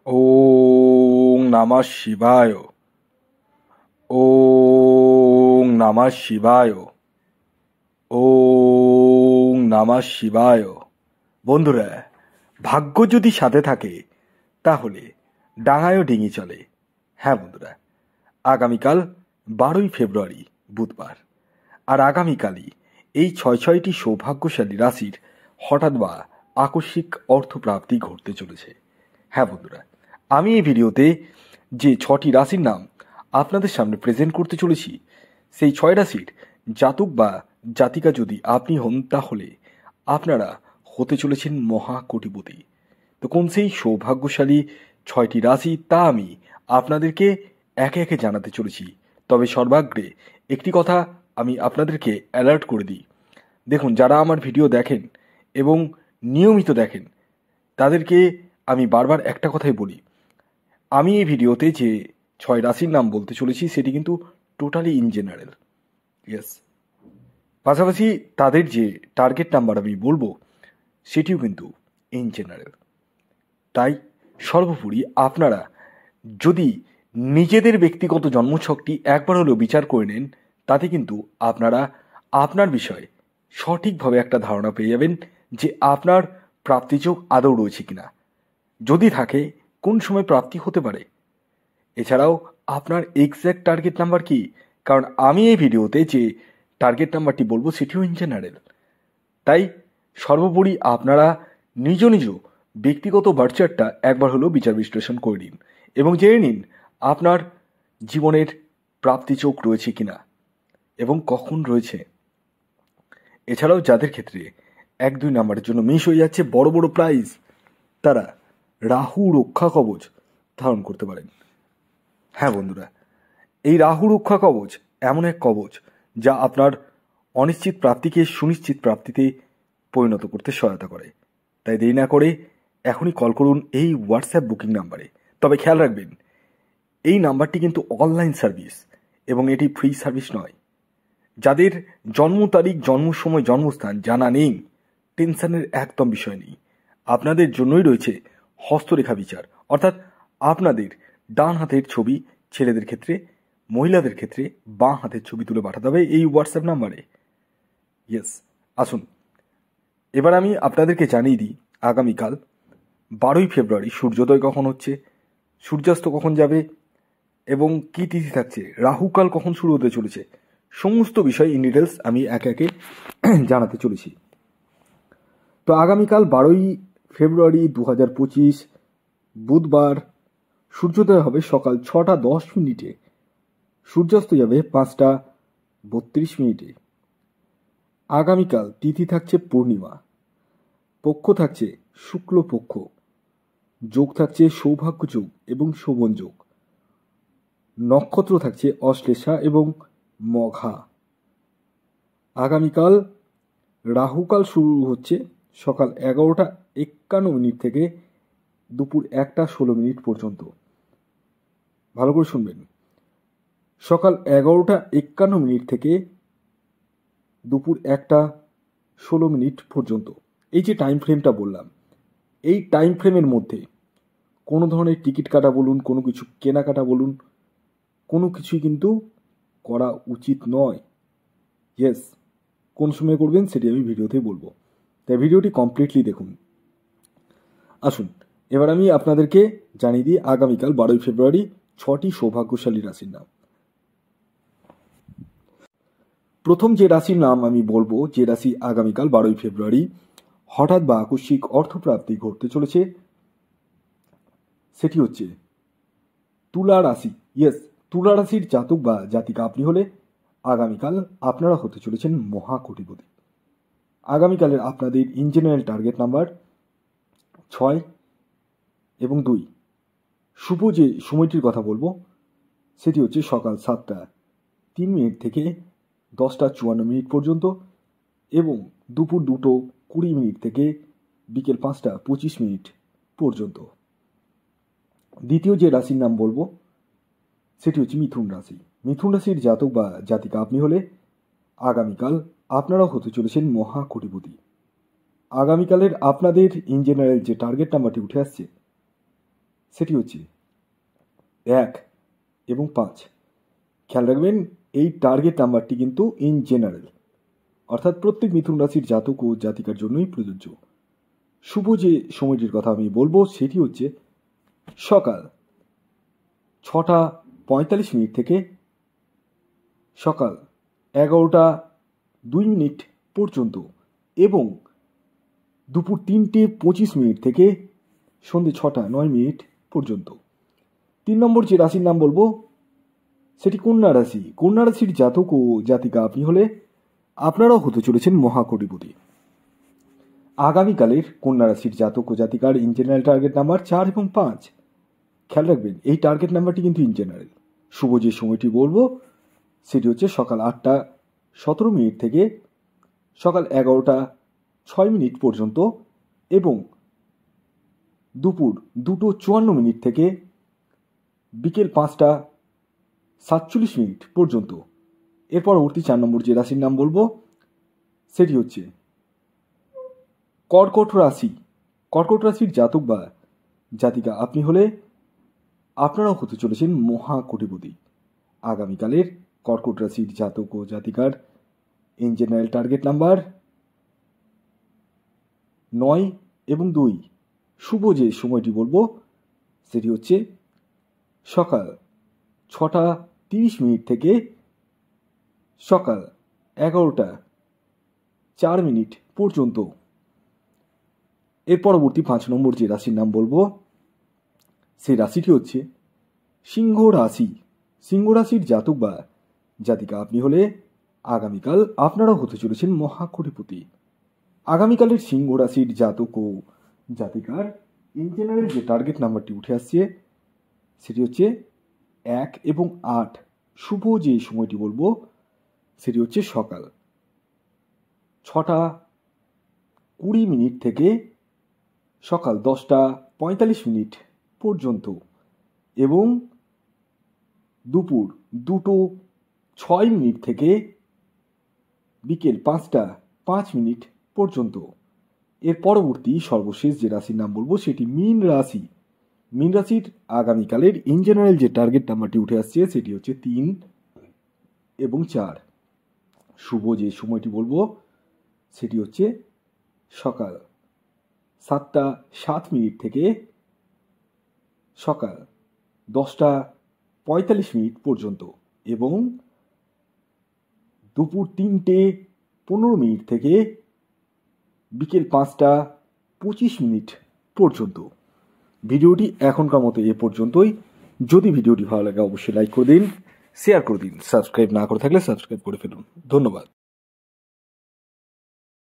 ওং নমঃ শিবায়। ওং নমঃ শিবায়। ওং নমঃ শিবায়। বন্ধুরা, ভাগ্য যদি সাথে থাকে তাহলে ডাঙায়ও ডিঙি চলে। হ্যাঁ বন্ধুরা, আগামীকাল 12ই ফেব্রুয়ারি বুধবার, আর আগামীকালই এই ছয়টি সৌভাগ্যশালী রাশির হঠাৎ বা আকস্মিক অর্থপ্রাপ্তি ঘটতে চলেছে। হ্যাঁ বন্ধুরা, আমি এই ভিডিওতে যে 6টি রাশির নাম আপনাদের সামনে প্রেজেন্ট করতে চলেছি, সেই 6 রাশির জাতক বা জাতিকা যদি আপনি হন তাহলে আপনারা হতে চলেছেন মহাকোটিপতি। তো কোন সেই সৌভাগ্যশালী 6টি রাশি তা আমি আপনাদেরকে একে একে জানাতে চলেছি। তবে সর্বাগ্রে একটি কথা আমি আপনাদেরকে অ্যালার্ট করে দিই। দেখুন, যারা আমার ভিডিও দেখেন এবং নিয়মিত দেখেন তাদেরকে আমি বারবার একটা কথাই বলি, আমি এই ভিডিওতে যে 6 রাশির নাম বলতে চলেছি সেটি কিন্তু টোটালি ইন জেনারেল। ইয়েস, পাশাপাশি তাদের যে টার্গেট নাম্বার আমি বলবো সেটিও কিন্তু ইন জেনারেল। তাই সর্বোপরি আপনারা যদি নিজেদের ব্যক্তিগত জন্মছকটি একবার হলেও বিচার করে নেন, তাতে কিন্তু আপনারা আপনার বিষয়ে সঠিকভাবে একটা ধারণা পেয়ে যাবেন যে আপনার প্রাপ্তিযোগ আদৌ রয়েছে কিনা, যদি থাকে কোন সময় প্রাপ্তি হতে পারে, এছাড়াও আপনার এক্স্যাক্ট টার্গেট নাম্বার কি। কারণ আমি এই ভিডিওতে যে টার্গেট নাম্বারটি বলবো সেটিও ইন জেনারেল। তাই সর্বোপরি আপনারা নিজ নিজ ব্যক্তিগত বার্চারটা একবার হলেও বিচার বিশ্লেষণ করে নিন এবং জেনে নিন আপনার জীবনের প্রাপ্তি চোখ রয়েছে কিনা এবং কখন রয়েছে। এছাড়াও যাদের ক্ষেত্রে 1-2 নাম্বারের জন্য মিস হয়ে যাচ্ছে বড় বড় প্রাইজ, তারা রাহু রক্ষা কবচ ধারণ করতে পারেন। হ্যাঁ বন্ধুরা, এই রাহু রক্ষা কবচ এমন এক কবচ যা আপনার অনিশ্চিত প্রাপ্তিকে সুনিশ্চিত প্রাপ্তিতে পরিণত করতে সহায়তা করে। তাই দেরি না করে এখনই কল করুন এই হোয়াটসঅ্যাপ বুকিং নাম্বারে। তবে খেয়াল রাখবেন, এই নাম্বারটি কিন্তু অনলাইন সার্ভিস এবং এটি ফ্রি সার্ভিস নয়। যাদের জন্ম তারিখ, জন্ম সময়, জন্মস্থান জানা নেই, টেনশনের একদম বিষয় নেই। আপনাদের জন্যই রয়েছে হস্তরেখা বিচার, অর্থাৎ আপনাদের ডান হাতের ছবি ছেলেদের ক্ষেত্রে, মহিলাদের ক্ষেত্রে বাঁ হাতের ছবি তুলে পাঠাতে হবে এই হোয়াটসঅ্যাপ নাম্বারে। ইয়েস, আসুন এবার আমি আপনাদেরকে জানিয়ে দিই আগামীকাল 12ই ফেব্রুয়ারি সূর্যোদয় কখন হচ্ছে, সূর্যাস্ত কখন যাবে এবং কী তিথি থাকছে, রাহুকাল কখন শুরু হতে চলেছে, সমস্ত বিষয় ইন ডিটেলস আমি একে একে জানাতে চলেছি। তো আগামীকাল 12ই ফেব্রুয়ারি 2025 বুধবার সূর্যোদয় হবে সকাল 6টা 10 মিনিটে, সূর্যাস্ত যাবে 5টা 32 মিনিটে। আগামীকাল তিথি থাকছে পূর্ণিমা, পক্ষ থাকছে শুক্লপক্ষ, যোগ থাকছে সৌভাগ্য যোগ এবং শোভন যোগ, নক্ষত্র থাকছে অশ্লেষা এবং মঘা। আগামীকাল রাহুকাল শুরু হচ্ছে সকাল 11টা 51 মিনিট থেকে দুপুর 1টা 16 মিনিট পর্যন্ত। ভালো করে শুনবেন, সকাল 11টা 51 মিনিট থেকে দুপুর 1টা 16 মিনিট পর্যন্ত। এই যে টাইম ফ্রেমটা বললাম, এই টাইম ফ্রেমের মধ্যে কোনো ধরনের টিকিট কাটা বলুন, কোনো কিছু কেনাকাটা বলুন, কোনো কিছুই কিন্তু করা উচিত নয়। ইয়েস, কোন সময় করবেন সেটি আমি ভিডিওতে বলবো, তাই ভিডিওটি কমপ্লিটলি দেখুন। আসুন এবার আমি আপনাদেরকে জানিয়ে দিই আগামীকাল 12ই ফেব্রুয়ারি 6টি সৌভাগ্যশালী রাশির নাম। প্রথম যে রাশির নাম আমি বলবো, যে রাশি আগামীকাল 12ই ফেব্রুয়ারি হঠাৎ বা আকস্মিক অর্থপ্রাপ্তি ঘটতে চলেছে, সেটি হচ্ছে তুলা রাশি। ইয়েস, তুলা রাশির জাতক বা জাতিকা আপনি হলে আগামীকাল আপনারা হতে চলেছেন মহাকোটিপতি। আগামীকালের আপনাদের ইন জেনারেল টার্গেট নাম্বার 6 এবং 2। শুভ যে সময়টির কথা বলবো সেটি হচ্ছে সকাল 7টা 3 মিনিট থেকে 10টা 54 মিনিট পর্যন্ত এবং দুপুর 2টো 20 মিনিট থেকে বিকেল 5টা 25 মিনিট পর্যন্ত। দ্বিতীয় যে রাশির নাম বলবো সেটি হচ্ছে মিথুন রাশি। মিথুন রাশির জাতক বা জাতিকা আপনি হলে আগামীকাল আপনারাও হতে চলেছেন মহাকোটিপতি। আগামীকালের আপনাদের ইন জেনারেল যে টার্গেট নাম্বারটি উঠে আসছে সেটি হচ্ছে 1 এবং 5। খেয়াল রাখবেন এই টার্গেট নাম্বারটি কিন্তু ইন জেনারেল, অর্থাৎ প্রত্যেক মিথুন রাশির জাতক ও জাতিকার জন্যই প্রযোজ্য। শুভ যে সময়টির কথা আমি বলবো সেটি হচ্ছে সকাল 6:45 থেকে সকাল 11:02 পর্যন্ত এবং দুপুর 3:25 থেকে সন্ধ্যে 6:09 পর্যন্ত। 3 নম্বর যে রাশির নাম বলবো সেটি কন্যা রাশি। কন্যা রাশির জাতক ও জাতিকা আপনি হলে আপনারাও হতে চলেছেন মহাকোটিপতি। আগামীকালের কন্যা রাশির জাতক ও জাতিকার ইন জেনারেল টার্গেট নাম্বার 4 এবং 5। খেয়াল রাখবেন এই টার্গেট নাম্বারটি কিন্তু ইন জেনারেল। শুভ যে সময়টি বলবো সেটি হচ্ছে সকাল 8:17 থেকে সকাল 11:06 পর্যন্ত এবং দুপুর 2:54 থেকে বিকেল 5:47 পর্যন্ত। এর পরবর্তী 4 নম্বর যে রাশির নাম বলবো সেটি হচ্ছে কর্কট রাশি। কর্কট রাশির জাতক বা জাতিকা আপনি হলে আপনারাও হতে চলেছেন মহাকোটিপতি। আগামীকালের কর্কট রাশির জাতক ও জাতিকার ইন জেনারেল টার্গেট নাম্বার 9 এবং 2। শুভ যে সময়টি বলবো সেটি হচ্ছে সকাল 6:30 থেকে সকাল 11:04 পর্যন্ত। এর পরবর্তী 5 নম্বর যে রাশির নাম বলবো সেই রাশিটি হচ্ছে সিংহ রাশি। সিংহ রাশির জাতক বা জাতিকা আপনি হলে আগামীকাল আপনারাও হতে চলেছেন মহাকোটিপতি। আগামীকালের সিংহ রাশির জাতক ও জাতিকার ইন জেনারেল যে টার্গেট নাম্বারটি উঠে আসছে সেটি হচ্ছে 1 এবং 8। শুভ যে সময়টি বলবো সেটি হচ্ছে সকাল 6:20 থেকে সকাল 10:45 পর্যন্ত এবং দুপুর 2:06 থেকে বিকেল 5:05 পর্যন্ত। এর পরবর্তী সর্বশেষ যে রাশির নাম বলবো সেটি মীন রাশি। মীন রাশির আগামীকালের ইন জেনারেল যে টার্গেট নাম্বারটি উঠে আসছে সেটি হচ্ছে 3 এবং 4। শুভ যে সময়টি বলবো সেটি হচ্ছে সকাল 7:07 থেকে সকাল 10:45 পর্যন্ত এবং দুপুর 3:15 থেকে বিকেল 5:25 পর্যন্ত। ভিডিওটি এখনকার মতো এ পর্যন্তই। যদি ভিডিওটি ভালো লাগে অবশ্যই লাইক করে দিন, শেয়ার করে দিন। সাবস্ক্রাইব না করে থাকলে সাবস্ক্রাইব করে ফেলুন। ধন্যবাদ।